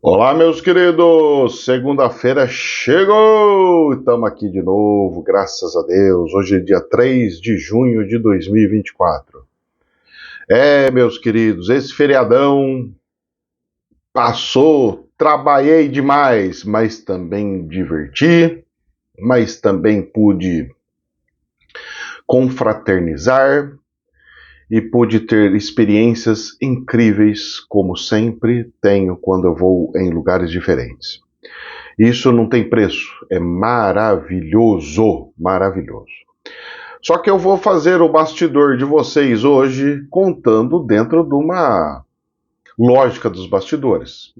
Olá, meus queridos! Segunda-feira chegou! Estamos aqui de novo, graças a Deus. Hoje é dia 3 de junho de 2024. Meus queridos, esse feriadão passou, trabalhei demais, mas também diverti, mas também pude confraternizar e pude ter experiências incríveis, como sempre tenho quando eu vou em lugares diferentes. Isso não tem preço, é maravilhoso, maravilhoso. Só que eu vou fazer o bastidor de vocês hoje contando dentro de uma lógica dos bastidores.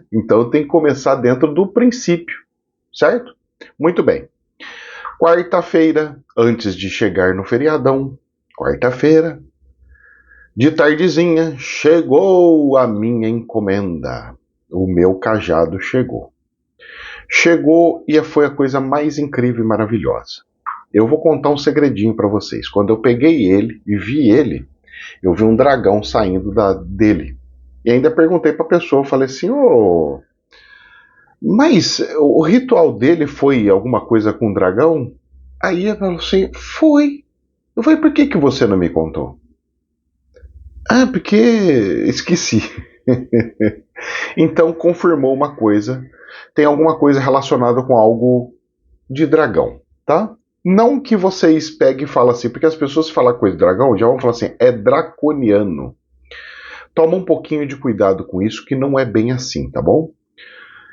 Então eu tenho que começar dentro do princípio, certo? Muito bem. Quarta-feira, antes de chegar no feriadão, quarta-feira, de tardezinha, chegou a minha encomenda. O meu cajado chegou. Chegou e foi a coisa mais incrível e maravilhosa. Eu vou contar um segredinho para vocês. Quando eu peguei ele e vi ele, eu vi um dragão saindo dele. E ainda perguntei para a pessoa, eu falei assim, mas o ritual dele foi alguma coisa com o dragão? Aí ela falou assim, foi. Eu falei, por que você não me contou? Ah, porque esqueci. Então confirmou uma coisa, tem alguma coisa relacionada com algo de dragão, tá? Não que vocês peguem e falem assim, porque as pessoas falam coisa de dragão já vão falar assim, é draconiano. Toma um pouquinho de cuidado com isso, que não é bem assim, tá bom?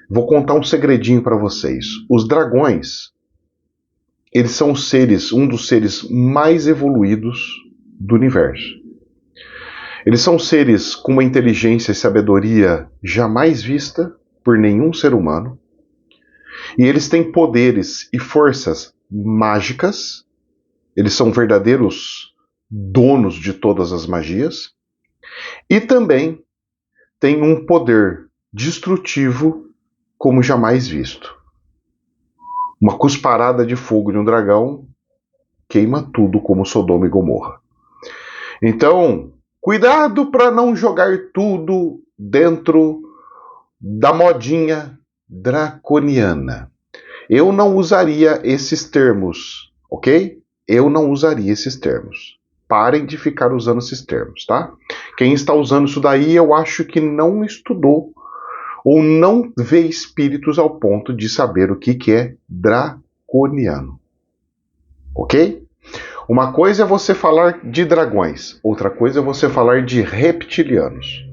Vou contar um segredinho para vocês. Os dragões, eles são um dos seres mais evoluídos do universo. Eles são seres com uma inteligência e sabedoria jamais vista por nenhum ser humano. E eles têm poderes e forças mágicas. Eles são verdadeiros donos de todas as magias. E também têm um poder destrutivo como jamais visto. Uma cusparada de fogo de um dragão queima tudo como Sodoma e Gomorra. Então, cuidado para não jogar tudo dentro da modinha draconiana. Eu não usaria esses termos, ok? Eu não usaria esses termos. Parem de ficar usando esses termos, tá? Quem está usando isso daí, eu acho que não estudou ou não vê espíritos ao ponto de saber o que é draconiano. Ok? Uma coisa é você falar de dragões, outra coisa é você falar de reptilianos.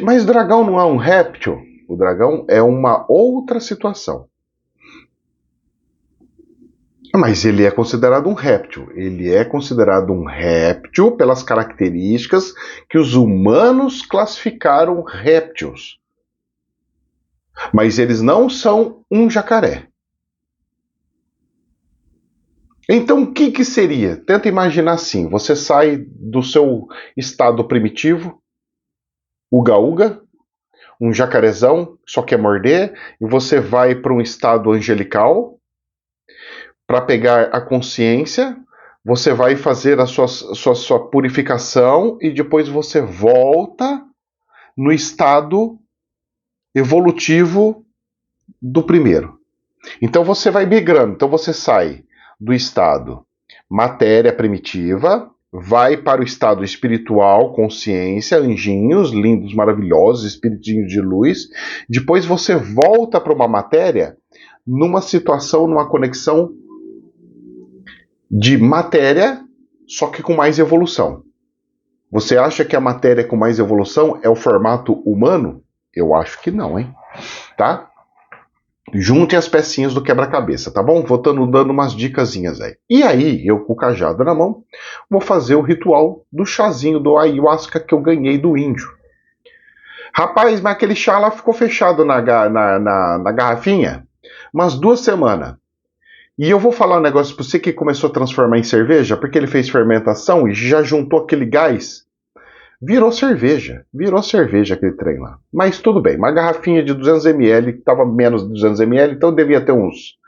Mas dragão não é um réptil? O dragão é uma outra situação. Mas ele é considerado um réptil. Ele é considerado um réptil pelas características que os humanos classificaram répteis. Mas eles não são um jacaré. Então o que seria? Tenta imaginar assim, você sai do seu estado primitivo, uga-uga, um jacarezão, só quer morder, e você vai para um estado angelical, para pegar a consciência, você vai fazer a sua purificação e depois você volta no estado evolutivo do primeiro. Então você vai migrando, então você sai do estado matéria primitiva, vai para o estado espiritual, consciência, anjinhos, lindos, maravilhosos, espiritinhos de luz, depois você volta para uma matéria numa situação, numa conexão de matéria, só que com mais evolução. Você acha que a matéria com mais evolução é o formato humano? Eu acho que não, hein? Tá? Junte as pecinhas do quebra-cabeça, tá bom? Vou dando umas dicasinhas aí. E aí, eu com o cajado na mão, vou fazer o ritual do chazinho do ayahuasca que eu ganhei do índio. Rapaz, mas aquele chá lá ficou fechado na garrafinha umas 2 semanas. E eu vou falar um negócio pra você que começou a transformar em cerveja, porque ele fez fermentação e já juntou aquele gás. Virou cerveja aquele trem lá. Mas tudo bem, uma garrafinha de 200 ml, que estava menos de 200 ml, então devia ter uns...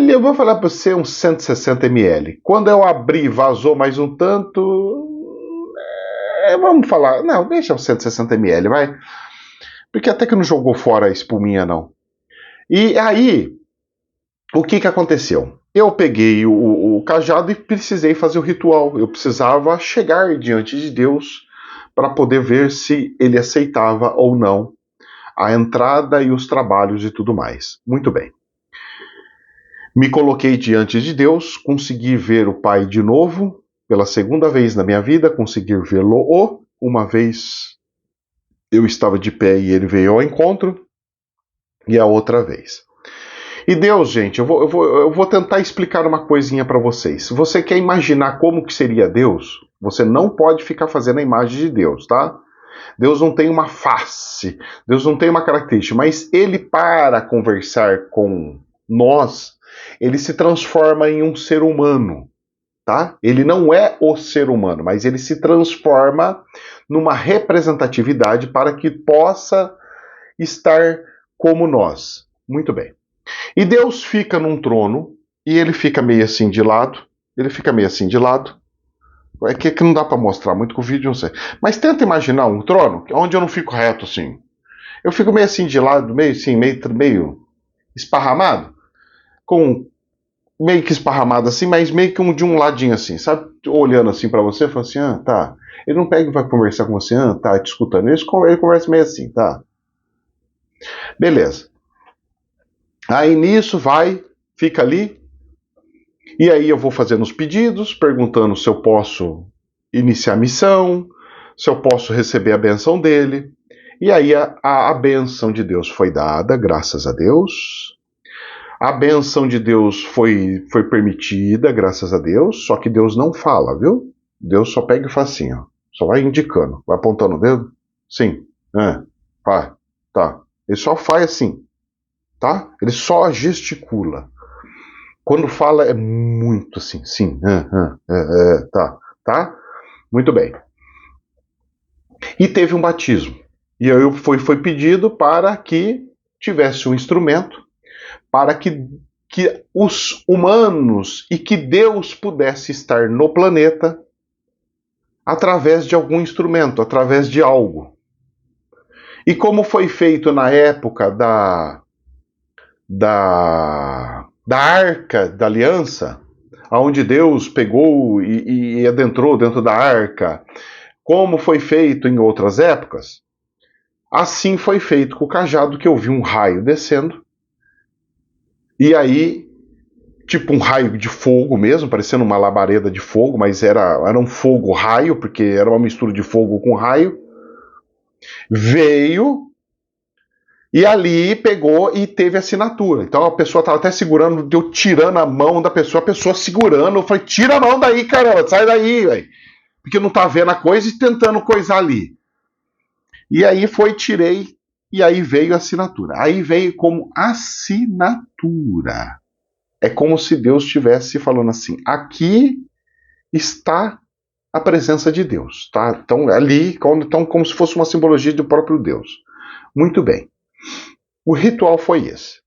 Eu vou falar para você uns 160 ml. Quando eu abri, vazou mais um tanto... vamos falar, não, deixa os 160 ml, vai. Porque até que não jogou fora a espuminha, não. E aí, o que aconteceu? Eu peguei o cajado e precisei fazer o ritual. Eu precisava chegar diante de Deus para poder ver se ele aceitava ou não a entrada e os trabalhos e tudo mais. Muito bem. Me coloquei diante de Deus, consegui ver o Pai de novo, pela segunda vez na minha vida, consegui vê-lo. Uma vez eu estava de pé e ele veio ao encontro, e a outra vez. E Deus, gente, eu vou tentar explicar uma coisinha para vocês. Se você quer imaginar como que seria Deus, você não pode ficar fazendo a imagem de Deus, tá? Deus não tem uma face, Deus não tem uma característica, mas ele, para conversar com nós, ele se transforma em um ser humano, tá? Ele não é o ser humano, mas ele se transforma numa representatividade para que possa estar como nós. Muito bem. E Deus fica num trono e ele fica meio assim de lado. Ele fica meio assim de lado. É que não dá para mostrar muito com o vídeo, não sei. Mas tenta imaginar um trono onde eu não fico reto assim. Eu fico meio assim de lado, meio assim, meio esparramado, com meio que esparramado assim, mas meio que de um ladinho assim, sabe? Olhando assim para você, falando assim, ah, tá. Ele não pega e vai conversar com você, ah, tá, te escutando. Ele conversa meio assim, tá. Beleza. Aí nisso vai, fica ali, e aí eu vou fazendo os pedidos, perguntando se eu posso iniciar a missão, se eu posso receber a benção dele. E aí a benção de Deus foi dada, graças a Deus. A benção de Deus foi permitida, graças a Deus, só que Deus não fala, viu? Deus só pega e faz assim, ó. Só vai indicando, vai apontando o dedo. Sim, vai, tá. Ele só faz assim, tá? Ele só gesticula. Quando fala é muito assim, sim, tá? Muito bem. E teve um batismo. E aí foi pedido para que tivesse um instrumento para que os humanos e que Deus pudesse estar no planeta através de algum instrumento, através de algo. E como foi feito na época da Arca da Aliança, onde Deus pegou e adentrou dentro da arca, como foi feito em outras épocas, assim foi feito com o cajado, que eu vi um raio descendo, e aí, tipo um raio de fogo mesmo, parecendo uma labareda de fogo, mas era um fogo raio, porque era uma mistura de fogo com raio, veio e ali pegou e teve assinatura. Então a pessoa estava até segurando, deu tirando a mão da pessoa, a pessoa segurando. Eu falei, tira a mão daí, caramba, sai daí, velho. Porque não tá vendo a coisa e tentando coisar ali. E aí tirei, e aí veio a assinatura. Aí veio como assinatura. É como se Deus estivesse falando assim, aqui está a presença de Deus, tá? Então ali, então, como se fosse uma simbologia do próprio Deus. Muito bem. O ritual foi esse.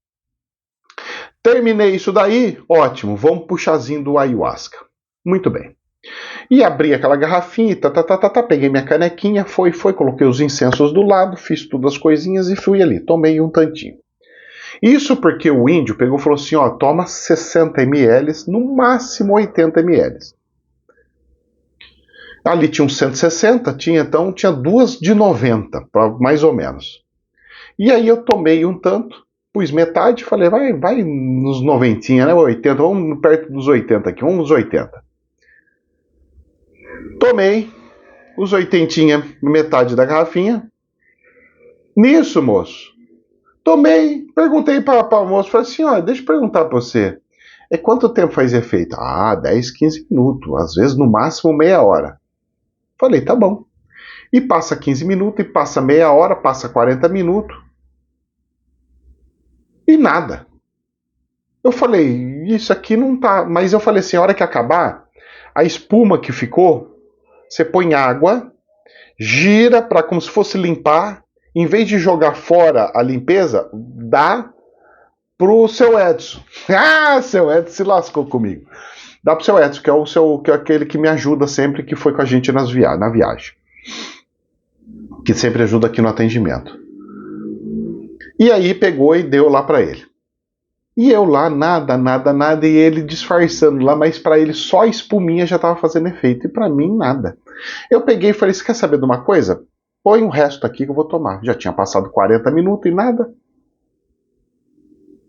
Terminei isso daí, ótimo, vamos pro chazinho do ayahuasca. Muito bem. E abri aquela garrafinha, peguei minha canequinha, foi, coloquei os incensos do lado, fiz todas as coisinhas e fui ali, tomei um tantinho. Isso porque o índio pegou e falou assim, ó, toma 60 ml, no máximo 80 ml. Ali tinha uns 160, tinha duas de 90, mais ou menos. E aí eu tomei um tanto, pus metade, falei, vai nos 90, né, 80, vamos perto dos 80 aqui, vamos nos 80. Tomei os 80, metade da garrafinha. Nisso, moço, tomei, perguntei para o moço, falei assim, ó, deixa eu perguntar para você, quanto tempo faz efeito? 10, 15 minutos, às vezes no máximo meia hora. Falei, tá bom. E passa 15 minutos, e passa meia hora, passa 40 minutos. E nada. Eu falei, isso aqui não tá. Mas eu falei assim, a hora que acabar, a espuma que ficou, você põe água, gira para como se fosse limpar, em vez de jogar fora a limpeza, dá pro seu Edson. Seu Edson se lascou comigo. Dá pro seu Edson, que é aquele que me ajuda sempre, que foi com a gente na viagem. que sempre ajuda aqui no atendimento. E aí pegou e deu lá para ele. E eu lá, nada, e ele disfarçando lá, mas para ele só a espuminha já estava fazendo efeito, e para mim nada. Eu peguei e falei, você quer saber de uma coisa? Põe o resto aqui que eu vou tomar. Já tinha passado 40 minutos e nada.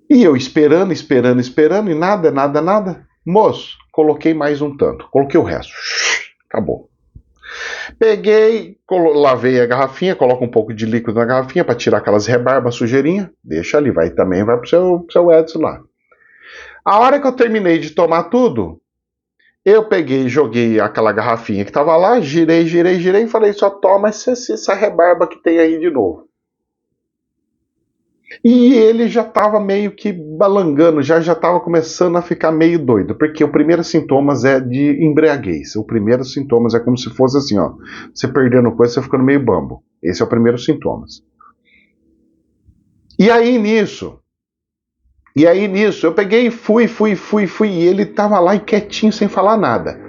E eu esperando, e nada. Moço, coloquei mais um tanto, coloquei o resto. Acabou. Peguei, lavei a garrafinha, coloco um pouco de líquido na garrafinha para tirar aquelas rebarbas, sujeirinha. Deixa ali, vai pro seu Edson lá. A hora que eu terminei de tomar tudo, eu peguei e joguei aquela garrafinha que tava lá, girei e falei, só toma essa rebarba que tem aí de novo. E ele já estava meio que balangando, já estava começando a ficar meio doido, porque o primeiro sintomas é de embriaguez. O primeiro sintomas é como se fosse assim, ó, você perdendo coisa, você ficando meio bambo. Esse é o primeiro sintomas. E aí nisso, eu peguei e fui, e ele estava lá e quietinho, sem falar nada.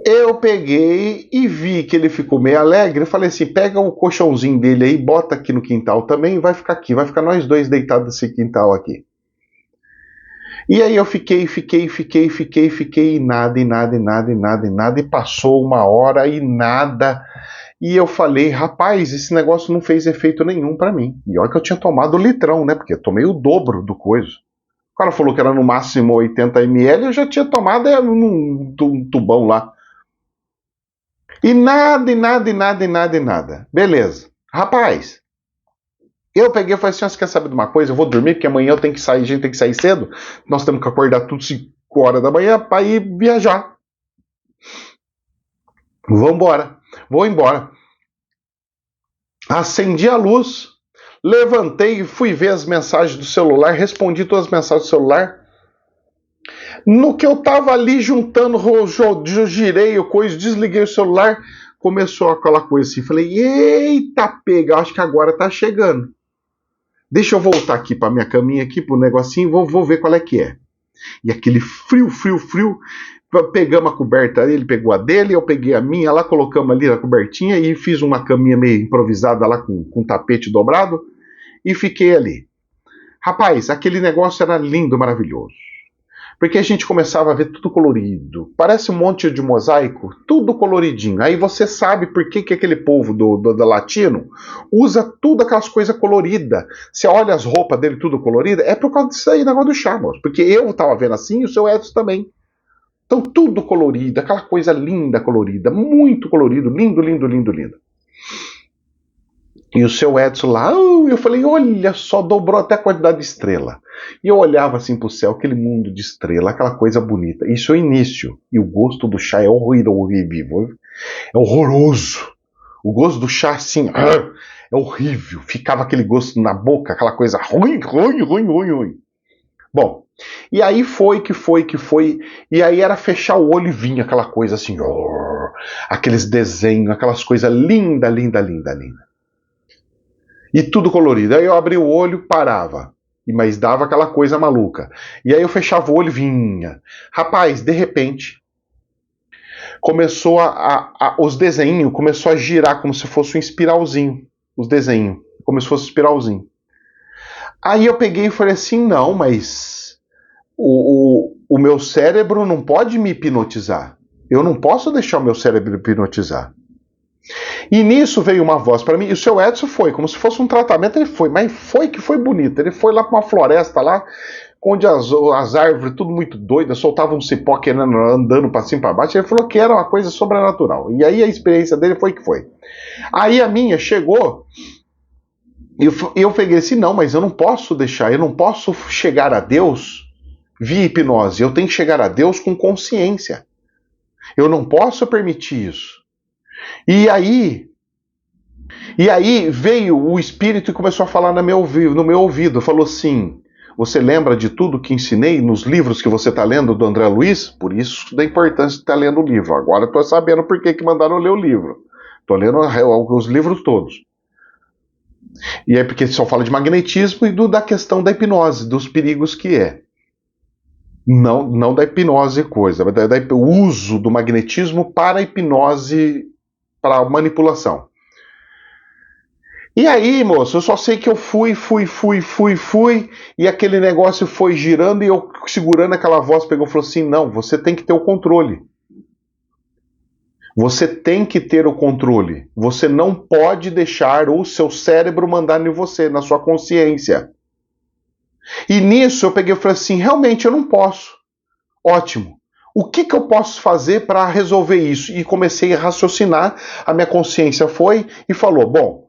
Eu peguei e vi que ele ficou meio alegre. Eu falei assim: pega o colchãozinho dele aí, bota aqui no quintal também e vai ficar aqui. Vai ficar nós dois deitados nesse quintal aqui. E aí eu fiquei, e nada. E passou uma hora e nada. E eu falei: rapaz, esse negócio não fez efeito nenhum para mim. E olha que eu tinha tomado litrão, né? Porque eu tomei o dobro do coisa. O cara falou que era no máximo 80 ml, eu já tinha tomado num tubão lá. E nada. Beleza. Rapaz, eu peguei e falei assim: você quer saber de uma coisa? Eu vou dormir, porque amanhã eu tenho que sair, a gente tem que sair cedo. Nós temos que acordar tudo 5 horas da manhã para ir viajar. Vou embora. Acendi a luz, levantei e fui ver as mensagens do celular, respondi todas as mensagens do celular. No que eu tava ali juntando, eu girei o coisa, desliguei o celular, começou aquela coisa assim. Falei: eita pega, acho que agora tá chegando. Deixa eu voltar aqui pra minha caminha, aqui pro negocinho, vou ver qual é que é. E aquele frio. Pegamos a coberta, ele pegou a dele, eu peguei a minha, lá colocamos ali na cobertinha e fiz uma caminha meio improvisada lá com tapete dobrado e fiquei ali. Rapaz, aquele negócio era lindo, maravilhoso. Porque a gente começava a ver tudo colorido. Parece um monte de mosaico, tudo coloridinho. Aí você sabe por que aquele povo do latino usa tudo aquelas coisas coloridas. Você olha as roupas dele tudo colorida, é por causa disso aí, negócio do chá, moço. Porque eu tava vendo assim e o seu Edson também. Então tudo colorido, aquela coisa linda colorida, muito colorido, lindo. E o seu Edson lá, eu falei: olha só, dobrou até a quantidade de estrela. E eu olhava assim pro céu, aquele mundo de estrela, aquela coisa bonita. Isso é o início. E o gosto do chá é horrível. É horroroso. O gosto do chá, assim, é horrível. Ficava aquele gosto na boca, aquela coisa ruim. Bom, e aí foi. E aí era fechar o olho e vinha aquela coisa assim, aqueles desenhos, aquelas coisas linda. E tudo colorido. Aí eu abri o olho, parava. Mas dava aquela coisa maluca. E aí eu fechava o olho e vinha. Rapaz, de repente, começou os desenhos, começou a girar como se fosse um espiralzinho. Os desenhos, como se fosse um espiralzinho. Aí eu peguei e falei assim: não, mas o meu cérebro não pode me hipnotizar. Eu não posso deixar o meu cérebro hipnotizar. E nisso veio uma voz para mim, e o seu Edson foi, como se fosse um tratamento, ele foi, mas foi que foi bonito. Ele foi lá para uma floresta lá, onde as árvores, tudo muito doidas, soltavam um cipó querendo, andando para cima e para baixo. Ele falou que era uma coisa sobrenatural. E aí a experiência dele foi que foi. Aí a minha chegou, e eu peguei assim: não, mas eu não posso deixar, eu não posso chegar a Deus via hipnose, eu tenho que chegar a Deus com consciência. Eu não posso permitir isso. E aí veio o Espírito e começou a falar no meu ouvido. Falou assim: você lembra de tudo que ensinei nos livros que você está lendo do André Luiz? Por isso da importância de estar lendo o livro. Agora estou sabendo por que mandaram ler o livro. Estou lendo os livros todos. E é porque só fala de magnetismo e da questão da hipnose, dos perigos que é. Não da hipnose coisa, mas o uso do magnetismo para a hipnose, para a manipulação. E aí, moço, eu só sei que eu fui, e aquele negócio foi girando e eu segurando aquela voz pegou e falou assim: não, você tem que ter o controle. Você tem que ter o controle. Você não pode deixar o seu cérebro mandar em você, na sua consciência. E nisso eu peguei e falei assim: realmente eu não posso. Ótimo. O que eu posso fazer para resolver isso? E comecei a raciocinar. A minha consciência foi e falou: bom,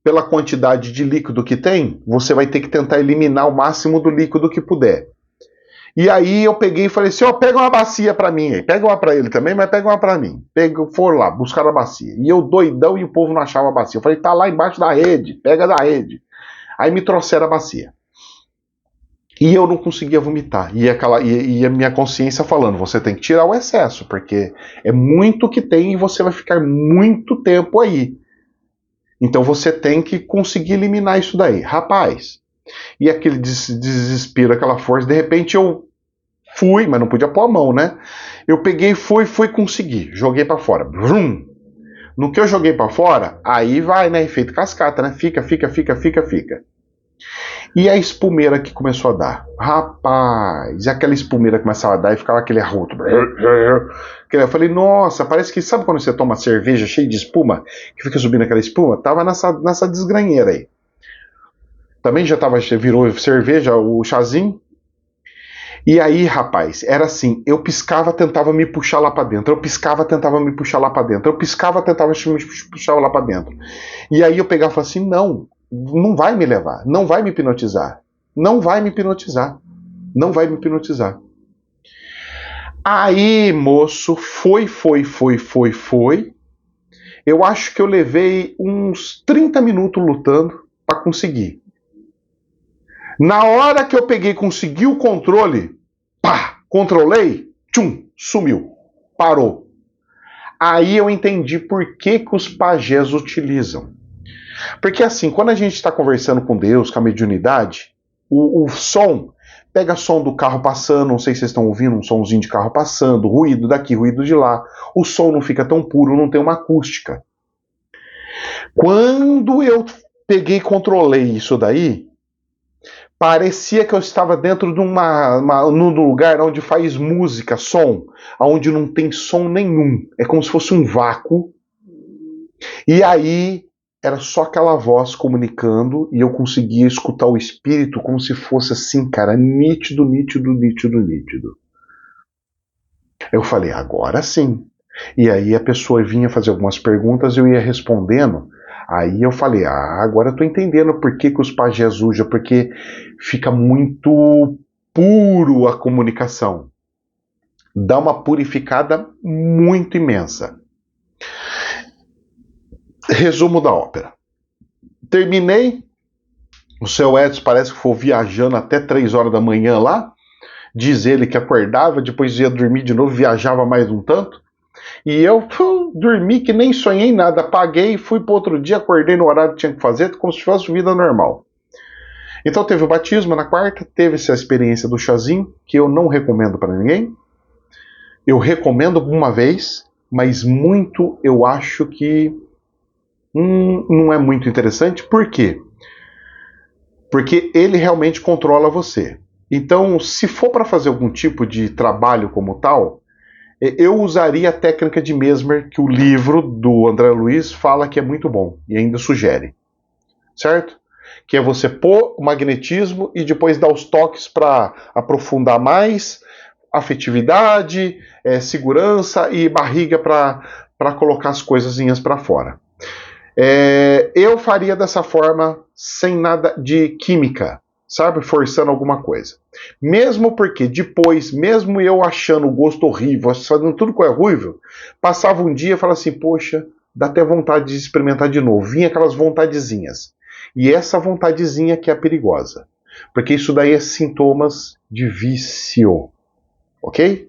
pela quantidade de líquido que tem, você vai ter que tentar eliminar o máximo do líquido que puder. E aí eu peguei e falei assim: ó, pega uma bacia para mim aí. Pega uma para ele também, mas pega uma para mim. Foram lá, buscaram a bacia. E eu doidão e o povo não achava a bacia. Eu falei: tá lá embaixo da rede, pega da rede. Aí me trouxeram a bacia. E eu não conseguia vomitar. E a minha consciência falando: você tem que tirar o excesso, porque é muito que tem e você vai ficar muito tempo aí. Então você tem que conseguir eliminar isso daí. Rapaz, e aquele desespero, aquela força, de repente eu fui, mas não podia pôr a mão, né? Eu peguei, fui conseguir. Joguei para fora. Vrum! No que eu joguei para fora, aí vai, né? Efeito cascata, né? Fica. E a espumeira que começou a dar. Rapaz, e aquela espumeira começava a dar e ficava aquele arroto. Eu falei: nossa, parece que... Sabe quando você toma cerveja cheia de espuma? Que fica subindo aquela espuma? Tava nessa desgranheira aí. Também virou cerveja, o chazinho. E aí, rapaz, era assim, eu piscava, tentava me puxar lá pra dentro. Eu piscava, tentava me puxar lá pra dentro. Eu piscava, tentava me puxar lá pra dentro. E aí eu pegava e falava assim: não vai me levar, não vai me hipnotizar. Não vai me hipnotizar. Não vai me hipnotizar. Aí, moço, foi. Eu acho que eu levei uns 30 minutos lutando para conseguir. Na hora que eu peguei e consegui o controle, pá, controlei, tchum, sumiu, parou. Aí eu entendi por que os pajés utilizam. Porque assim, quando a gente está conversando com Deus, com a mediunidade, o som, pega som do carro passando, não sei se vocês estão ouvindo um somzinho de carro passando, ruído daqui, ruído de lá. O som não fica tão puro, não tem uma acústica. Quando eu peguei e controlei isso daí, parecia que eu estava dentro de num lugar onde faz música, som, onde não tem som nenhum. É como se fosse um vácuo. E aí era só aquela voz comunicando e eu conseguia escutar o espírito como se fosse assim, cara, nítido. Eu falei: agora sim. E aí a pessoa vinha fazer algumas perguntas e eu ia respondendo. Aí eu falei: agora eu tô entendendo por que os pajés usam, porque fica muito puro a comunicação. Dá uma purificada muito imensa. Resumo da ópera. Terminei. O seu Edson parece que foi viajando até 3 horas da manhã lá. Diz ele que acordava, depois ia dormir de novo, viajava mais um tanto. E eu dormi que nem sonhei nada. Apaguei, fui para outro dia, acordei no horário que tinha que fazer, como se fosse vida normal. Então teve o batismo na quarta, teve essa experiência do chazinho, que eu não recomendo para ninguém. Eu recomendo uma vez, mas muito eu acho que não é muito interessante. Por quê? Porque ele realmente controla você. Então, se for para fazer algum tipo de trabalho como tal, eu usaria a técnica de Mesmer, que o livro do André Luiz fala que é muito bom, e ainda sugere. Certo? Que é você pôr o magnetismo e depois dar os toques para aprofundar mais, afetividade, segurança e barriga para colocar as coisinhas para fora. Eu faria dessa forma, sem nada de química, sabe? Forçando alguma coisa. Mesmo porque depois, mesmo eu achando o gosto horrível, fazendo tudo que é horrível, passava um dia e falava assim: poxa, dá até vontade de experimentar de novo. Vinha aquelas vontadezinhas. E essa vontadezinha que é perigosa. Porque isso daí é sintomas de vício. Ok?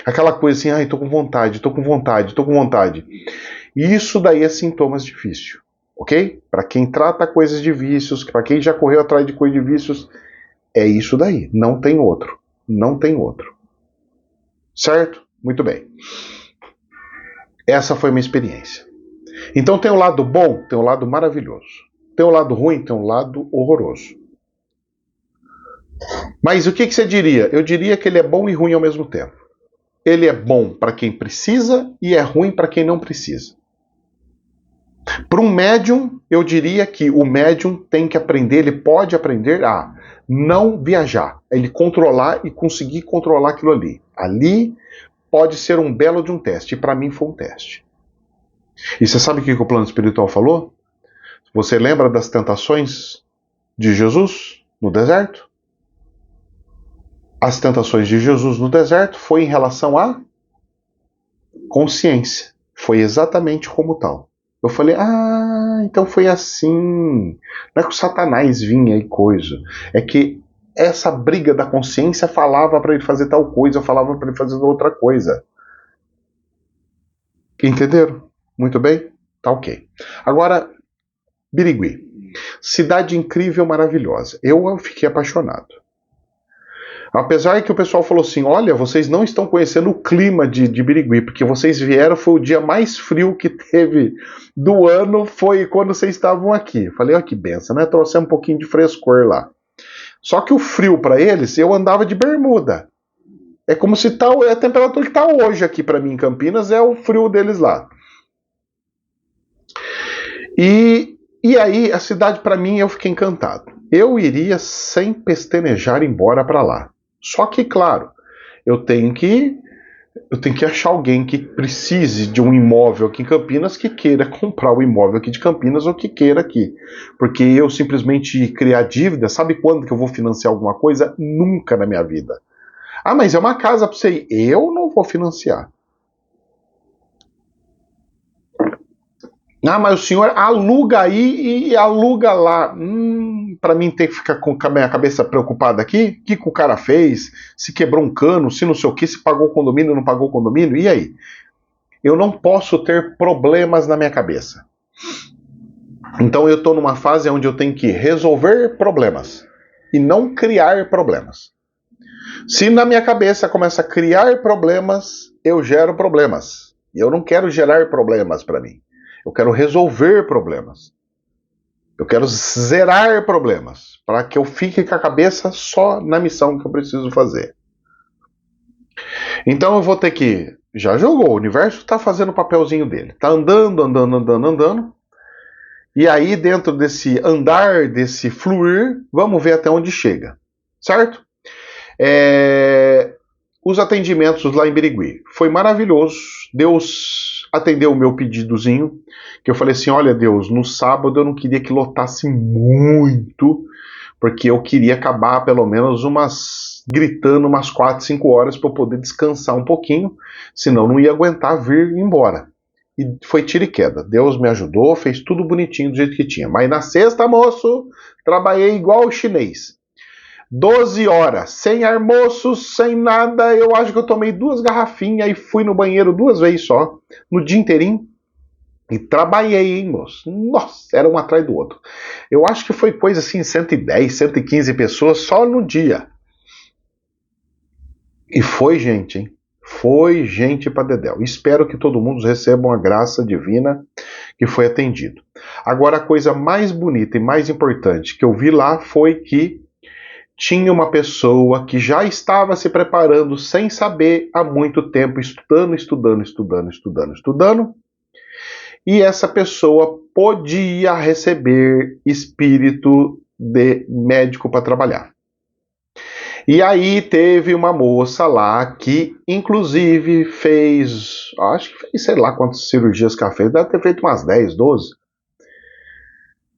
Aquela coisa assim: ai, tô com vontade. Isso daí é sintomas de vício, ok? Para quem trata coisas de vícios, para quem já correu atrás de coisas de vícios, é isso daí, não tem outro, Não tem outro. Certo? Muito bem. Essa foi a minha experiência. Então tem um lado bom, tem um lado maravilhoso. Tem um lado ruim, tem um lado horroroso. Mas o que você diria? Eu diria que ele é bom e ruim ao mesmo tempo. Ele é bom para quem precisa e é ruim para quem não precisa. Para um médium, eu diria que o médium tem que aprender, ele pode aprender a não viajar, ele controlar e conseguir controlar aquilo ali. Ali pode ser um belo de um teste, e para mim foi um teste. E você sabe o que o plano espiritual falou? Você lembra das tentações de Jesus no deserto? As tentações de Jesus no deserto foi em relação à consciência. Foi exatamente como tal. Eu falei, então foi assim. Não é que o Satanás vinha e coisa. É que essa briga da consciência falava para ele fazer tal coisa, falava para ele fazer outra coisa. Entenderam? Muito bem? Tá ok. Agora, Birigui. Cidade incrível, maravilhosa. Eu fiquei apaixonado. Apesar que o pessoal falou assim, olha, vocês não estão conhecendo o clima de Birigui, porque vocês vieram, foi o dia mais frio que teve do ano, foi quando vocês estavam aqui. Falei, olha que benção, né? Trouxemos um pouquinho de frescor lá. Só que o frio para eles, eu andava de bermuda. É como se a temperatura que está hoje aqui para mim em Campinas é o frio deles lá. E aí, a cidade para mim, eu fiquei encantado. Eu iria sem pestanejar embora para lá. Só que, claro, eu tenho que achar alguém que precise de um imóvel aqui em Campinas, que queira comprar o imóvel aqui de Campinas ou que queira aqui. Porque eu simplesmente criar dívida, sabe quando que eu vou financiar alguma coisa? Nunca na minha vida. Mas é uma casa para você ir. Eu não vou financiar. Mas o senhor aluga aí e aluga lá. Para mim ter que ficar com a minha cabeça preocupada aqui? O que o cara fez? Se quebrou um cano, se não sei o que, se pagou o condomínio, não pagou o condomínio? E aí? Eu não posso ter problemas na minha cabeça. Então eu estou numa fase onde eu tenho que resolver problemas e não criar problemas. Se na minha cabeça começa a criar problemas, eu gero problemas. E eu não quero gerar problemas para mim. Eu quero resolver problemas. Eu quero zerar problemas, para que eu fique com a cabeça só na missão que eu preciso fazer. Então eu vou ter que... Já jogou, o universo está fazendo o papelzinho dele. Está andando. E aí, dentro desse andar, desse fluir, vamos ver até onde chega. Certo? Os atendimentos lá em Birigui. Foi maravilhoso. Deus atendeu o meu pedidozinho, que eu falei assim, olha Deus, no sábado eu não queria que lotasse muito, porque eu queria acabar pelo menos gritando umas 4, 5 horas para eu poder descansar um pouquinho, senão não ia aguentar vir embora. E foi tiro e queda. Deus me ajudou, fez tudo bonitinho do jeito que tinha. Mas na sexta, moço, trabalhei igual o chinês. 12 horas, sem almoço, sem nada. Eu acho que eu tomei 2 garrafinhas e fui no banheiro 2 vezes só, no dia inteirinho. E trabalhei, hein, moço? Nossa, era um atrás do outro. Eu acho que foi coisa assim, 110, 115 pessoas só no dia. E foi gente, hein? Foi gente pra dedéu. Espero que todo mundo receba a graça divina que foi atendido. Agora, a coisa mais bonita e mais importante que eu vi lá foi que tinha uma pessoa que já estava se preparando sem saber há muito tempo, estudando. E essa pessoa podia receber espírito de médico para trabalhar. E aí teve uma moça lá que, inclusive, acho que fez, sei lá quantas cirurgias que ela fez, deve ter feito umas 10, 12.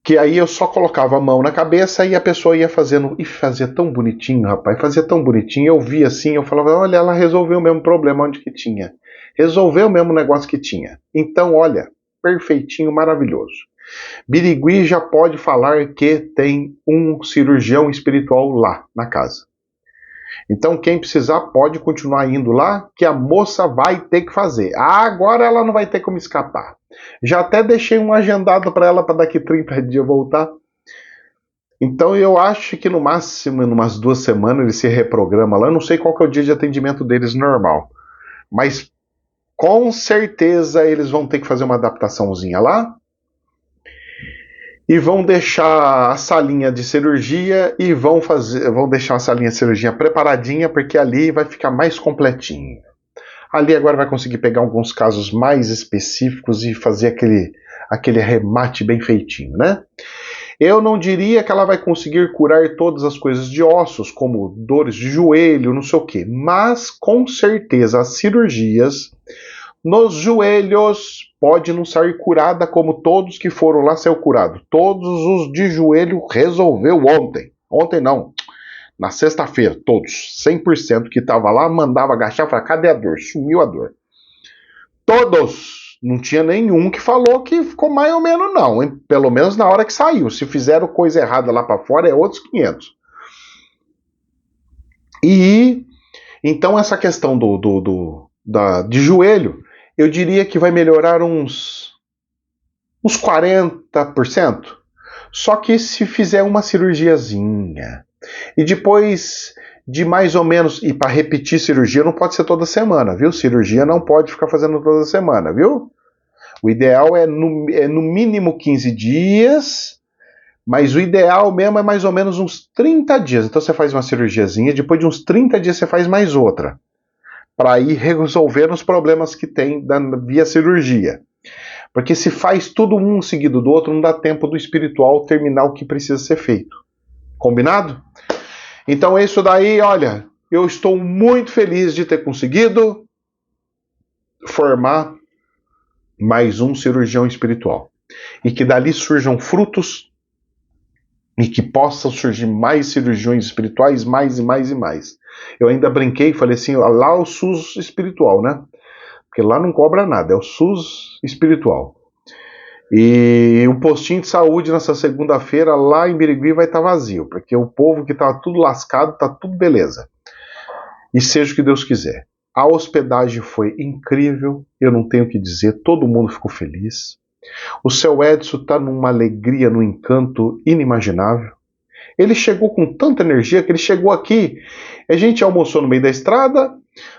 Que aí eu só colocava a mão na cabeça e a pessoa ia fazendo. E fazia tão bonitinho, rapaz, fazia tão bonitinho. Eu via assim, eu falava, olha, ela resolveu o mesmo problema onde que tinha. Resolveu o mesmo negócio que tinha. Então, olha, perfeitinho, maravilhoso. Birigui já pode falar que tem um cirurgião espiritual lá na casa. Então, quem precisar pode continuar indo lá, que a moça vai ter que fazer. Agora ela não vai ter como escapar. Já até deixei um agendado para ela para daqui 30 dias voltar. Então eu acho que no máximo, em umas 2 semanas, ele se reprograma lá. Eu não sei qual que é o dia de atendimento deles normal. Mas com certeza eles vão ter que fazer uma adaptaçãozinha lá. E vão deixar a salinha de cirurgia e vão deixar a salinha de cirurgia preparadinha, porque ali vai ficar mais completinho. Ali agora vai conseguir pegar alguns casos mais específicos e fazer aquele remate bem feitinho, né? Eu não diria que ela vai conseguir curar todas as coisas de ossos, como dores de joelho, não sei o quê, mas com certeza as cirurgias nos joelhos pode não sair curada como todos que foram lá saiu curado. Todos os de joelho resolveu ontem. Ontem não, na sexta-feira, todos, 100% que estava lá, mandava agachar e falar, cadê a dor? Sumiu a dor. Todos! Não tinha nenhum que falou que ficou mais ou menos não, hein? Pelo menos na hora que saiu. Se fizeram coisa errada lá para fora, é outros 500. E então essa questão de joelho, eu diria que vai melhorar uns 40%. Só que se fizer uma cirurgiazinha e depois de mais ou menos, e para repetir cirurgia não pode ser toda semana, viu? Cirurgia não pode ficar fazendo toda semana, viu? O ideal é no mínimo 15 dias, mas o ideal mesmo é mais ou menos uns 30 dias. Então você faz uma cirurgiazinha, depois de uns 30 dias você faz mais outra, para ir resolvendo os problemas que tem via cirurgia. Porque se faz tudo um seguido do outro, não dá tempo do espiritual terminar o que precisa ser feito. Combinado? Então, isso daí, olha, eu estou muito feliz de ter conseguido formar mais um cirurgião espiritual. E que dali surjam frutos e que possam surgir mais cirurgiões espirituais, mais e mais e mais. Eu ainda brinquei e falei assim, lá o SUS espiritual, né? Porque lá não cobra nada, é o SUS espiritual. E o postinho de saúde nessa segunda-feira lá em Birigui vai estar vazio, porque o povo que estava tudo lascado, está tudo beleza. E seja o que Deus quiser. A hospedagem foi incrível, eu não tenho o que dizer, todo mundo ficou feliz. O seu Edson está numa alegria, num encanto inimaginável. Ele chegou com tanta energia que ele chegou aqui. A gente almoçou no meio da estrada,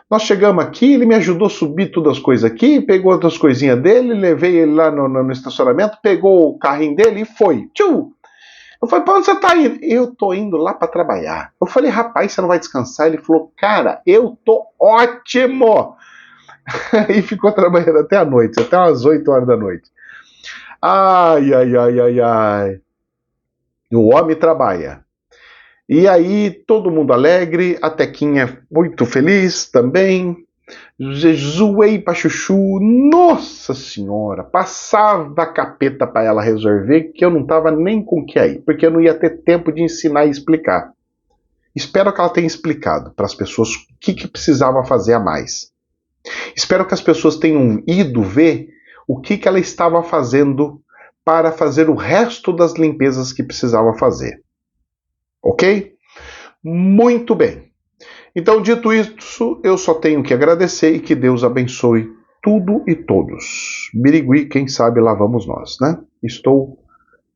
nós chegamos aqui, ele me ajudou a subir todas as coisas aqui, pegou outras coisinhas dele, levei ele lá no estacionamento, pegou o carrinho dele e foi. Tchau! Eu falei, pra onde você tá indo? Eu tô indo lá para trabalhar. Eu falei, rapaz, você não vai descansar? Ele falou, cara, eu tô ótimo! E ficou trabalhando até a noite, até umas 8 horas da noite. Ai, ai, ai, ai, ai. O homem trabalha. E aí, todo mundo alegre, a Tequinha muito feliz também. Zoei pra chuchu, nossa senhora, passava a capeta pra ela resolver que eu não tava nem com o que aí, porque eu não ia ter tempo de ensinar e explicar. Espero que ela tenha explicado para as pessoas o que precisava fazer a mais. Espero que as pessoas tenham ido ver o que ela estava fazendo para fazer o resto das limpezas que precisava fazer. Ok? Muito bem. Então, dito isso, eu só tenho que agradecer e que Deus abençoe tudo e todos. Birigui, quem sabe lá vamos nós, né? Estou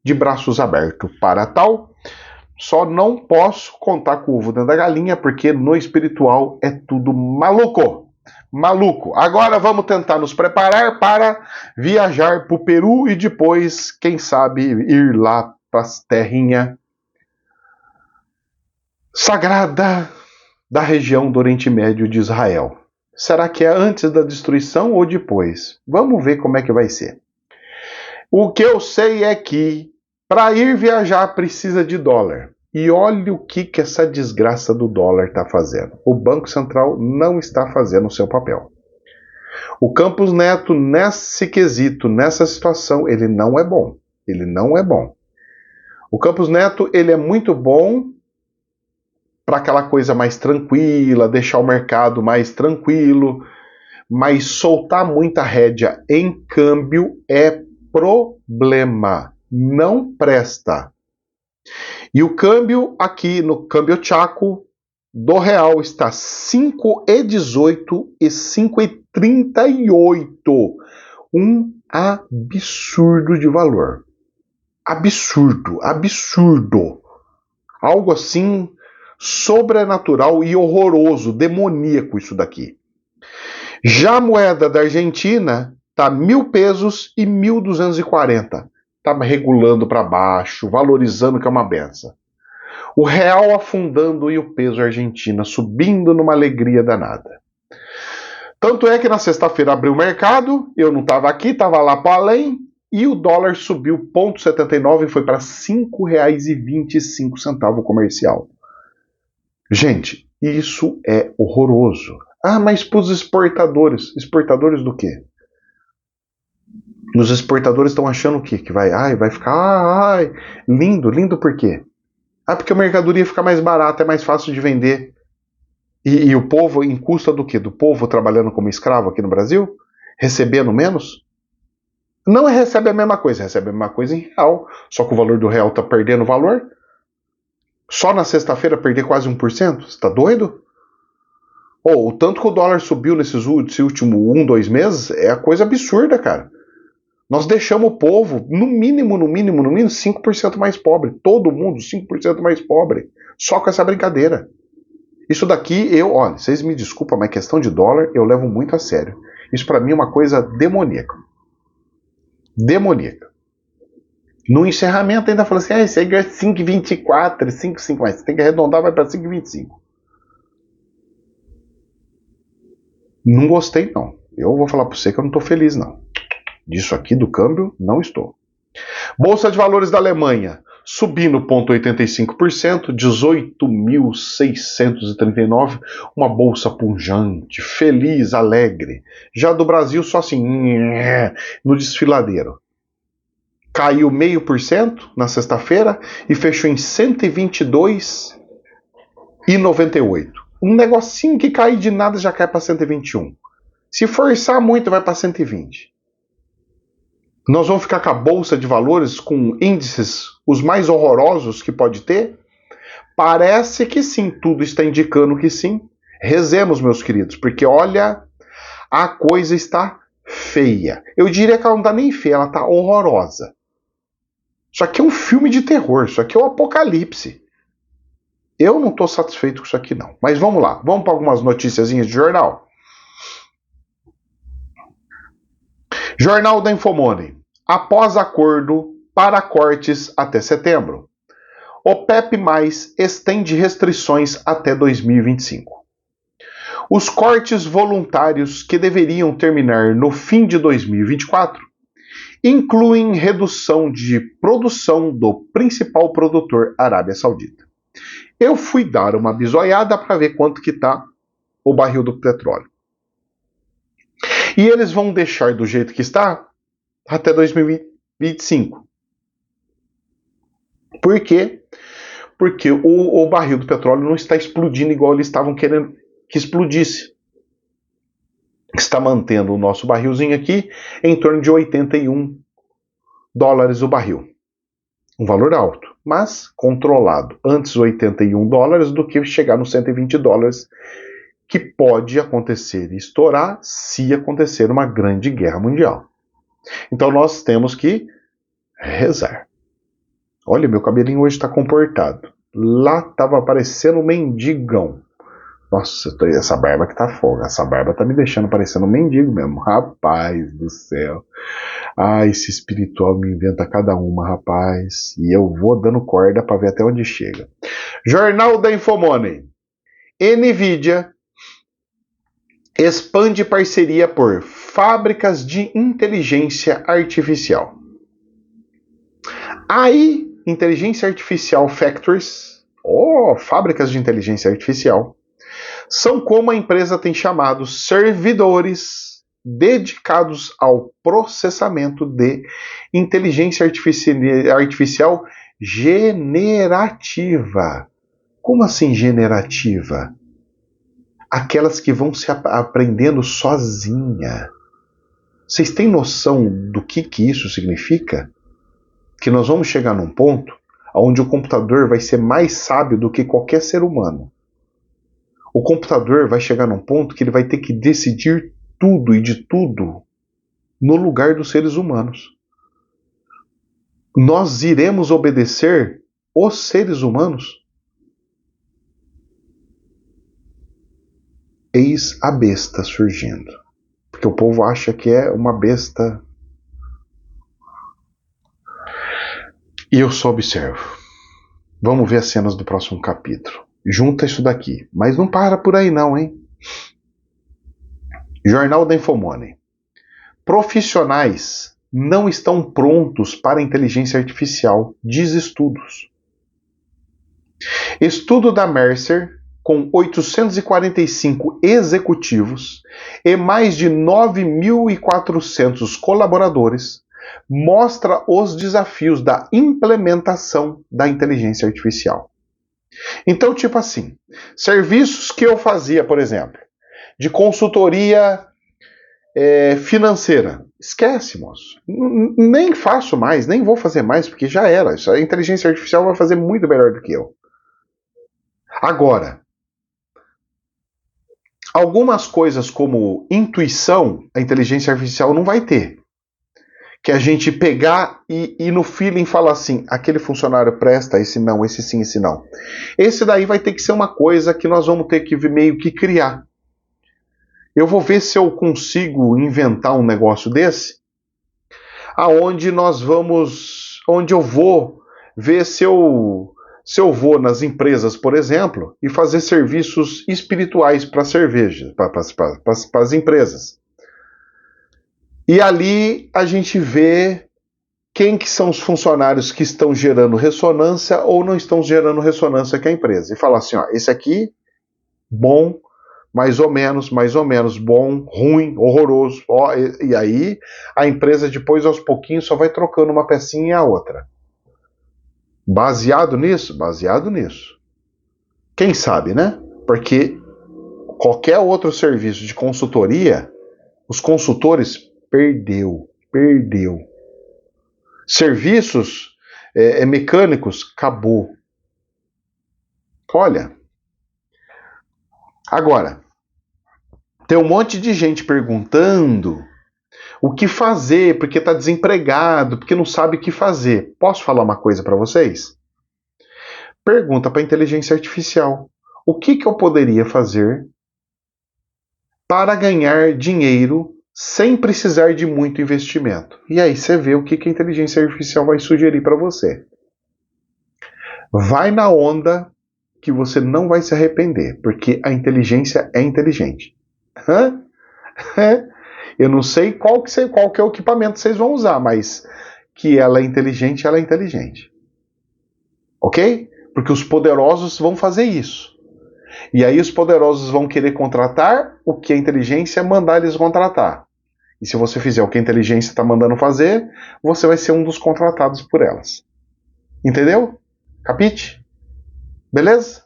de braços abertos para tal. Só não posso contar com o ovo dentro da galinha, porque no espiritual é tudo maluco. Maluco. Agora vamos tentar nos preparar para viajar para o Peru e depois, quem sabe, ir lá para as terrinhas sagrada da região do Oriente Médio de Israel. Será que é antes da destruição ou depois? Vamos ver como é que vai ser. O que eu sei é que para ir viajar precisa de dólar. E olha o que essa desgraça do dólar está fazendo. O Banco Central não está fazendo o seu papel. O Campos Neto, nesse quesito, nessa situação, ele não é bom. Ele não é bom. O Campos Neto, ele é muito bom para aquela coisa mais tranquila, deixar o mercado mais tranquilo, mas soltar muita rédea em câmbio é problema. Não presta. E o câmbio aqui no câmbio Chaco do real está 5,18 e 5,38. Um absurdo de valor. Absurdo, absurdo. Algo assim sobrenatural e horroroso, demoníaco isso daqui. Já a moeda da Argentina tá 1.000 pesos e 1.240. Tá regulando para baixo, valorizando que é uma benção. O real afundando e o peso argentino subindo numa alegria danada. Tanto é que na sexta-feira abriu o mercado, eu não estava aqui, estava lá para além, e o dólar subiu 0,79 e foi para R$ 5,25 comercial. Gente, isso é horroroso. Ah, mas para os exportadores. Exportadores do quê? Os exportadores estão achando o quê? Que vai ficar lindo. Lindo por quê? Porque a mercadoria fica mais barata, é mais fácil de vender. E o povo, em custa do quê? Do povo trabalhando como escravo aqui no Brasil? Recebendo menos? Não recebe a mesma coisa, recebe a mesma coisa em real. Só que o valor do real está perdendo valor. Só na sexta-feira perder quase 1%? Você está doido? O tanto que o dólar subiu nesses últimos 2 meses é coisa absurda, cara. Nós deixamos o povo, no mínimo, 5% mais pobre. Todo mundo 5% mais pobre. Só com essa brincadeira. Isso daqui, olha, vocês me desculpam, mas questão de dólar eu levo muito a sério. Isso para mim é uma coisa demoníaca. Demoníaca. No encerramento ainda falou assim, isso aí é 5,24, 5,5, mas você tem que arredondar, vai para 5,25. Não gostei, não. Eu vou falar para você que eu não estou feliz, não. Disso aqui, do câmbio, não estou. Bolsa de Valores da Alemanha, subindo 0,85%, 18.639, uma bolsa pujante, feliz, alegre. Já do Brasil, só assim, no desfiladeiro. Caiu 0,5% na sexta-feira e fechou em 122,98. Um negocinho que cai de nada já cai para 121. Se forçar muito, vai para 120. Nós vamos ficar com a bolsa de valores com índices os mais horrorosos que pode ter? Parece que sim, tudo está indicando que sim. Rezemos, meus queridos, porque olha, a coisa está feia. Eu diria que ela não está nem feia, ela está horrorosa. Isso aqui é um filme de terror, isso aqui é o apocalipse. Eu não estou satisfeito com isso aqui não. Mas vamos lá, vamos para algumas noticiazinhas de jornal. Jornal da Infomoney. Após acordo para cortes até setembro. OPEP+ estende restrições até 2025. Os cortes voluntários que deveriam terminar no fim de 2024 incluem redução de produção do principal produtor, Arábia Saudita. Eu fui dar uma bisoiada para ver quanto que está o barril do petróleo. E eles vão deixar do jeito que está até 2025. Por quê? Porque o barril do petróleo não está explodindo igual eles estavam querendo que explodisse. Está mantendo o nosso barrilzinho aqui em torno de 81 dólares o barril. Um valor alto, mas controlado. Antes 81 dólares do que chegar nos 120 dólares, que pode acontecer e estourar se acontecer uma grande guerra mundial. Então nós temos que rezar. Olha, meu cabelinho hoje está comportado. Lá estava parecendo um mendigão. Nossa, essa barba que tá fogo. Essa barba tá me deixando parecendo um mendigo mesmo. Rapaz do céu. Esse espiritual me inventa cada uma, rapaz. E eu vou dando corda para ver até onde chega. Jornal da Infomoney. NVIDIA expande parceria por fábricas de inteligência artificial. AI, Inteligência Artificial Factories, fábricas de inteligência artificial, são como a empresa tem chamado servidores dedicados ao processamento de inteligência artificial generativa. Como assim generativa? Aquelas que vão se aprendendo sozinha. Vocês têm noção do que isso significa? Que nós vamos chegar num ponto onde o computador vai ser mais sábio do que qualquer ser humano. O computador vai chegar num ponto que ele vai ter que decidir tudo e de tudo no lugar dos seres humanos. Nós iremos obedecer os seres humanos? Eis a besta surgindo. Porque o povo acha que é uma besta. E eu só observo. Vamos ver as cenas do próximo capítulo. Junta isso daqui. Mas não para por aí não, hein? Jornal da Infomoney. Profissionais não estão prontos para a inteligência artificial, diz estudos. Estudo da Mercer, com 845 executivos e mais de 9.400 colaboradores, mostra os desafios da implementação da inteligência artificial. Então, tipo assim, serviços que eu fazia, por exemplo, de consultoria financeira. Esquece, moço. Nem faço mais, nem vou fazer mais, porque já era. Isso, a inteligência artificial vai fazer muito melhor do que eu. Agora, algumas coisas como intuição, a inteligência artificial não vai ter. Que a gente pegar e no feeling falar assim, aquele funcionário presta, esse não, esse sim, esse não. Esse daí vai ter que ser uma coisa que nós vamos ter que meio que criar. Eu vou ver se eu consigo inventar um negócio desse, aonde onde eu vou ver se eu vou nas empresas, por exemplo, e fazer serviços espirituais para cerveja, para as empresas. E ali a gente vê quem que são os funcionários que estão gerando ressonância ou não estão gerando ressonância com a empresa. E falar assim, ó, esse aqui, bom, mais ou menos, bom, ruim, horroroso. Ó, e aí a empresa depois, aos pouquinhos, só vai trocando uma pecinha e a outra. Baseado nisso? Baseado nisso. Quem sabe, né? Porque qualquer outro serviço de consultoria, os consultores perdeu. Serviços mecânicos, acabou. Olha, agora, tem um monte de gente perguntando o que fazer, porque está desempregado, porque não sabe o que fazer. Posso falar uma coisa para vocês? Pergunta para a inteligência artificial. O que eu poderia fazer para ganhar dinheiro sem precisar de muito investimento? E aí você vê o que a inteligência artificial vai sugerir para você. Vai na onda que você não vai se arrepender, porque a inteligência é inteligente. Eu não sei qual que é o equipamento que vocês vão usar, mas que ela é inteligente, ela é inteligente. Ok? Porque os poderosos vão fazer isso. E aí os poderosos vão querer contratar o que a inteligência mandar eles contratar. E se você fizer o que a inteligência está mandando fazer, você vai ser um dos contratados por elas. Entendeu? Capite? Beleza?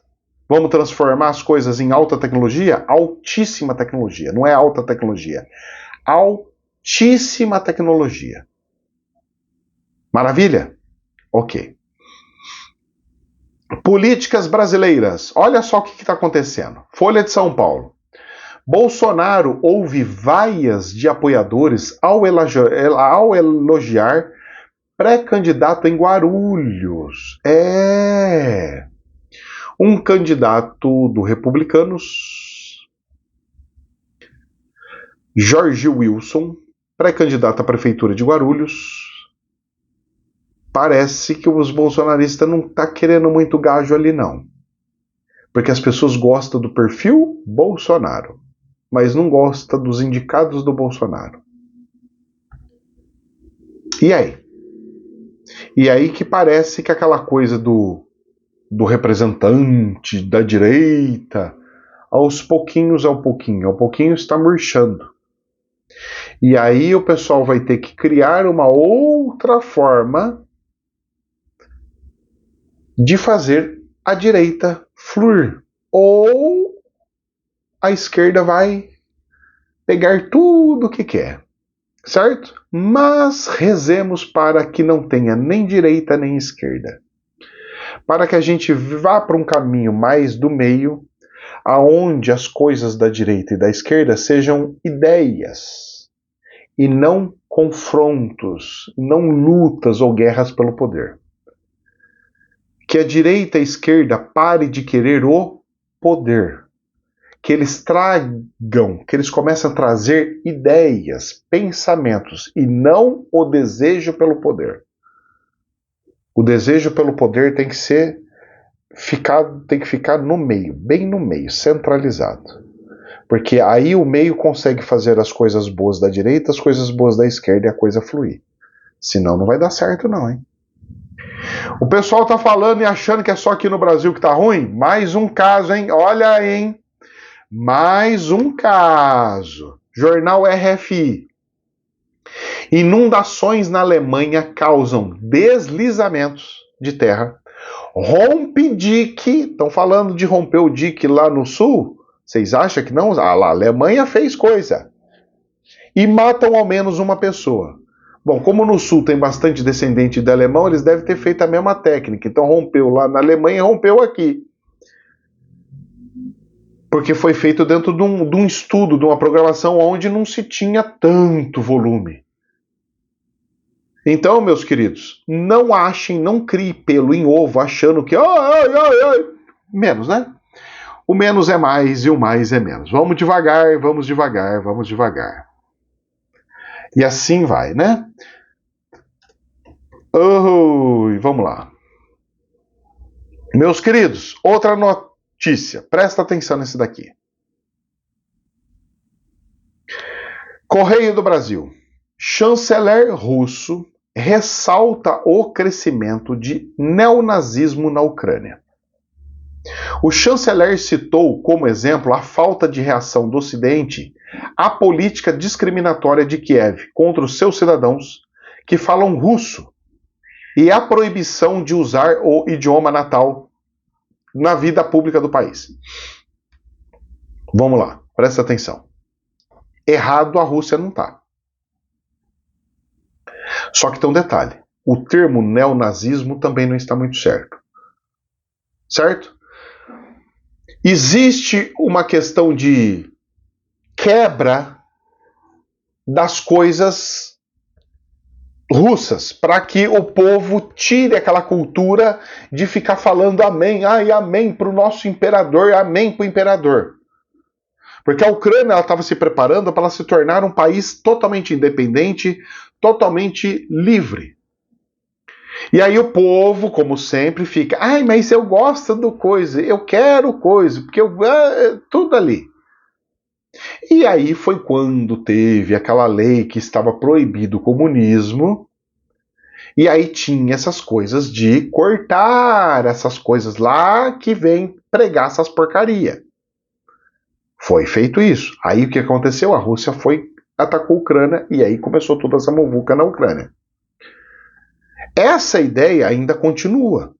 Vamos transformar as coisas em alta tecnologia? Altíssima tecnologia. Não é alta tecnologia. Altíssima tecnologia. Maravilha? Ok. Políticas brasileiras. Olha só o que está acontecendo. Folha de São Paulo. Bolsonaro ouve vaias de apoiadores ao elogiar pré-candidato em Guarulhos. Um candidato do Republicanos, Jorge Wilson, pré-candidato à prefeitura de Guarulhos. Parece que os bolsonaristas não estão querendo muito gajo ali, não. Porque as pessoas gostam do perfil Bolsonaro, mas não gostam dos indicados do Bolsonaro. E aí? E aí que parece que aquela coisa do representante da direita, aos pouquinhos está murchando. E aí o pessoal vai ter que criar uma outra forma de fazer a direita fluir. Ou a esquerda vai pegar tudo o que quer. Certo? Mas rezemos para que não tenha nem direita nem esquerda. Para que a gente vá para um caminho mais do meio, aonde as coisas da direita e da esquerda sejam ideias e não confrontos, não lutas ou guerras pelo poder. Que a direita e a esquerda pare de querer o poder. que eles tragam, que eles comecem a trazer ideias, pensamentos, e não o desejo pelo poder. O desejo pelo poder tem que ficar no meio, bem no meio, centralizado. Porque aí o meio consegue fazer as coisas boas da direita, as coisas boas da esquerda e a coisa fluir. Senão não vai dar certo não, hein? O pessoal tá falando e achando que é só aqui no Brasil que tá ruim? Mais um caso, hein? Olha aí, hein? Mais um caso. Jornal RFI. Inundações na Alemanha causam deslizamentos de terra. Rompe dique. Estão falando de romper o dique lá no sul? Vocês acham que não? Ah lá, a Alemanha fez coisa. E matam ao menos uma pessoa. Bom, como no sul tem bastante descendente de alemão, eles devem ter feito a mesma técnica. Então rompeu lá na Alemanha e rompeu aqui. Porque foi feito dentro de um estudo, de uma programação onde não se tinha tanto volume. Então, meus queridos, não achem, não criem pelo em ovo achando que menos, né? O menos é mais e o mais é menos. Vamos devagar, vamos devagar, vamos devagar. E assim vai, né? Vamos lá. Meus queridos, outra notícia. Presta atenção nesse daqui. Correio do Brasil. Chanceler russo ressalta o crescimento de neonazismo na Ucrânia. O chanceler citou como exemplo a falta de reação do Ocidente à política discriminatória de Kiev contra os seus cidadãos que falam russo e a proibição de usar o idioma natal na vida pública do país. Vamos lá, presta atenção. Errado a Rússia não está. Só que tem um detalhe. O termo neonazismo também não está muito certo. Certo? Existe uma questão de quebra das coisas russas, para que o povo tire aquela cultura de ficar falando amém, ai, amém para o nosso imperador, amém para o imperador. Porque a Ucrânia estava se preparando para se tornar um país totalmente independente, totalmente livre. E aí o povo, como sempre, fica, ai, mas eu gosto do coisa, eu quero coisa, porque tudo ali. E aí foi quando teve aquela lei que estava proibido o comunismo, e aí tinha essas coisas de cortar essas coisas lá que vem pregar essas porcaria. Foi feito isso. Aí o que aconteceu? A Rússia atacou a Ucrânia e aí começou toda essa muvuca na Ucrânia. Essa ideia ainda continua.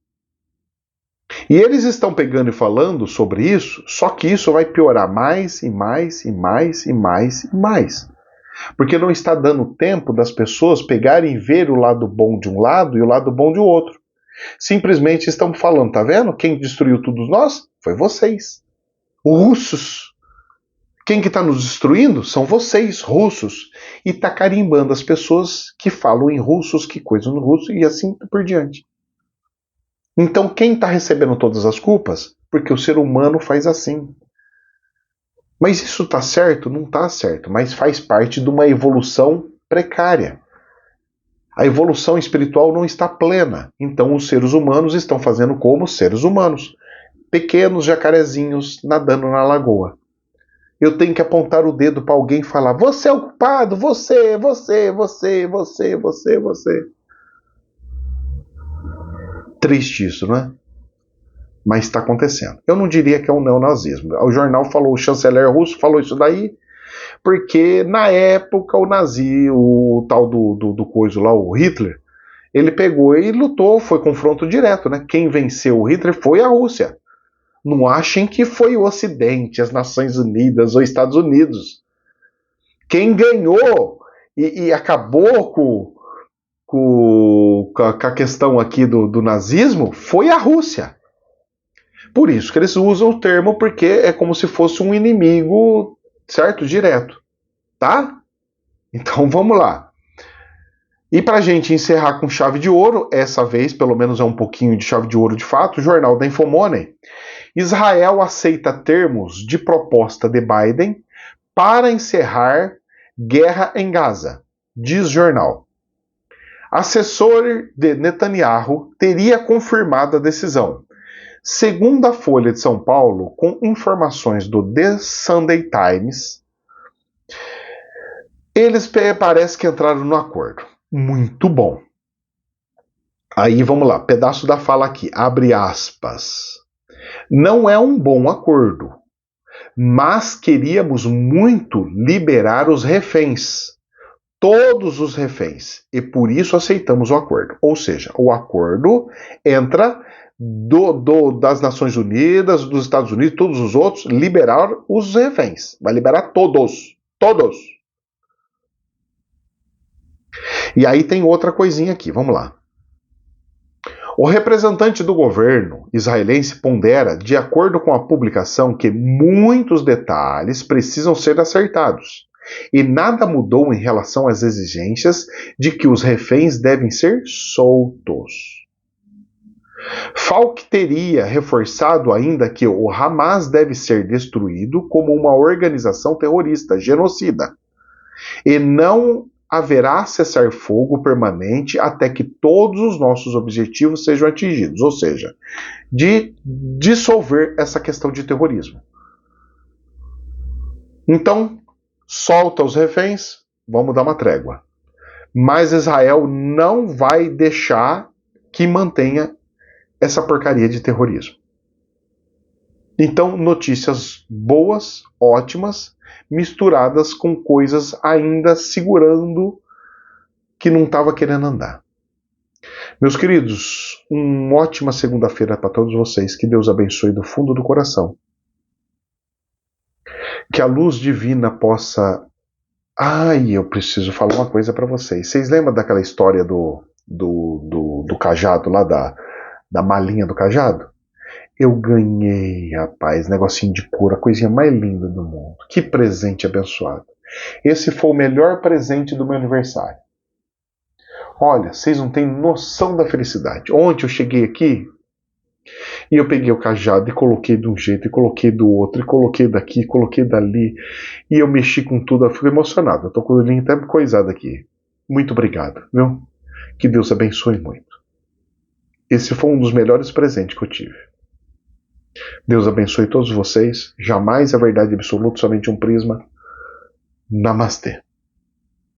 E eles estão pegando e falando sobre isso, só que isso vai piorar mais e mais e mais e mais e mais. Porque não está dando tempo das pessoas pegarem e ver o lado bom de um lado e o lado bom de outro. Simplesmente estão falando, tá vendo? Quem destruiu todos nós? Foi vocês. Russos. Quem que está nos destruindo? São vocês, russos. E está carimbando as pessoas que falam em russos, que coisam no russo e assim por diante. Então quem está recebendo todas as culpas? Porque o ser humano faz assim. Mas isso está certo? Não está certo, mas faz parte de uma evolução precária. A evolução espiritual não está plena. Então os seres humanos estão fazendo como seres humanos. Pequenos jacarezinhos nadando na lagoa. Eu tenho que apontar o dedo para alguém e falar: você é o culpado, você. Triste isso, não é? Mas está acontecendo. Eu não diria que é um neonazismo. O jornal falou, o chanceler russo falou isso daí, porque na época o tal do coisa lá, o Hitler, ele pegou e lutou, foi confronto direto, né? Quem venceu o Hitler foi a Rússia. Não achem que foi o Ocidente, as Nações Unidas ou Estados Unidos. Quem ganhou e acabou com a questão aqui do nazismo foi a Rússia. Por isso que eles usam o termo, porque é como se fosse um inimigo, certo? Direto. Tá? Então vamos lá. E para a gente encerrar com chave de ouro, essa vez pelo menos é um pouquinho de chave de ouro de fato, o jornal da Infomoney Israel aceita termos de proposta de Biden para encerrar guerra em Gaza, diz jornal. Assessor de Netanyahu teria confirmado a decisão. Segundo a Folha de São Paulo, com informações do The Sunday Times, eles parece que entraram no acordo. Muito bom. Aí vamos lá, pedaço da fala aqui, abre aspas. Não é um bom acordo, mas queríamos muito liberar os reféns, todos os reféns, e por isso aceitamos o acordo. Ou seja, o acordo entra das Nações Unidas, dos Estados Unidos, todos os outros, liberar os reféns. Vai liberar todos. Todos. E aí tem outra coisinha aqui, vamos lá. O representante do governo israelense pondera, de acordo com a publicação, que muitos detalhes precisam ser acertados, e nada mudou em relação às exigências de que os reféns devem ser soltos. Falk teria reforçado ainda que o Hamas deve ser destruído como uma organização terrorista, genocida, e não haverá cessar-fogo permanente até que todos os nossos objetivos sejam atingidos, ou seja, de dissolver essa questão de terrorismo. Então, solta os reféns, vamos dar uma trégua. Mas Israel não vai deixar que mantenha essa porcaria de terrorismo. Então, notícias boas, ótimas, misturadas com coisas ainda segurando que não estava querendo andar. Meus queridos, uma ótima segunda-feira para todos vocês. Que Deus abençoe do fundo do coração. Que a luz divina possa... eu preciso falar uma coisa para vocês. Vocês lembram daquela história do cajado lá, da malinha do cajado? Eu ganhei, rapaz, negocinho de cura, coisinha mais linda do mundo. Que presente abençoado. Esse foi o melhor presente do meu aniversário. Olha, vocês não têm noção da felicidade. Ontem eu cheguei aqui e eu peguei o cajado e coloquei de um jeito, e coloquei do outro, e coloquei daqui, e coloquei dali, e eu mexi com tudo, eu fico emocionado. Eu tô com o olhinho até coisado aqui. Muito obrigado, viu? Que Deus abençoe muito. Esse foi um dos melhores presentes que eu tive. Deus abençoe todos vocês. Jamais a verdade absoluta, somente um prisma. Namastê.